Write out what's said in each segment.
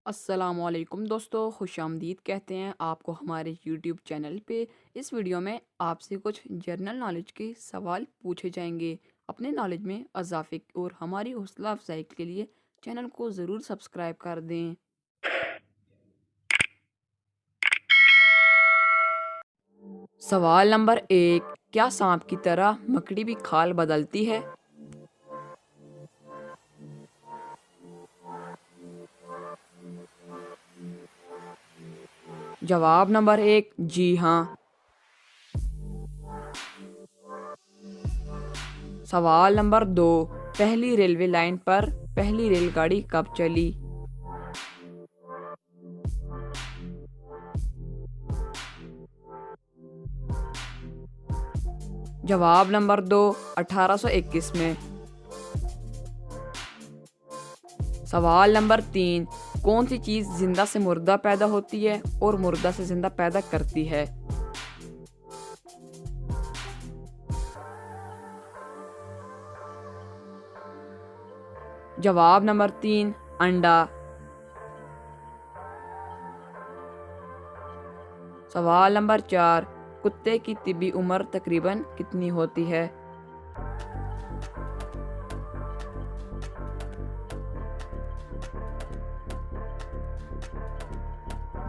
अस्सलामुअलैकुम दोस्तों, खुशामदीद कहते हैं आपको हमारे यूट्यूब चैनल पे। इस वीडियो में आपसे कुछ जनरल नॉलेज के सवाल पूछे जाएंगे। अपने नॉलेज में इजाफे और हमारी हौसला अफजाई के लिए चैनल को ज़रूर सब्सक्राइब कर दें। सवाल नंबर 1, क्या सांप की तरह मकड़ी भी खाल बदलती है? जवाब नंबर 1, जी हाँ। सवाल नंबर 2, पहली रेलवे लाइन पर पहली रेलगाड़ी कब चली? जवाब नंबर 2, 1821 में। सवाल नंबर 3, कौन सी चीज़ जिंदा से मुर्दा पैदा होती है और मुर्दा से जिंदा पैदा करती है? जवाब नंबर 3, अंडा। सवाल नंबर 4, कुत्ते की तिबी उम्र तकरीबन कितनी होती है?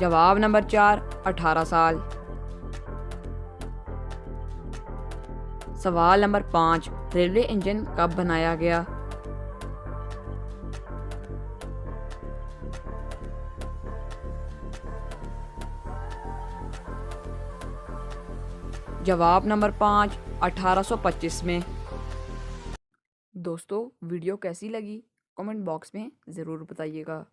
जवाब नंबर 4, 18 साल। सवाल नंबर 5, रेलवे इंजन कब बनाया गया? जवाब नंबर 5, 1825 में। दोस्तों, वीडियो कैसी लगी कमेंट बॉक्स में ज़रूर बताइएगा।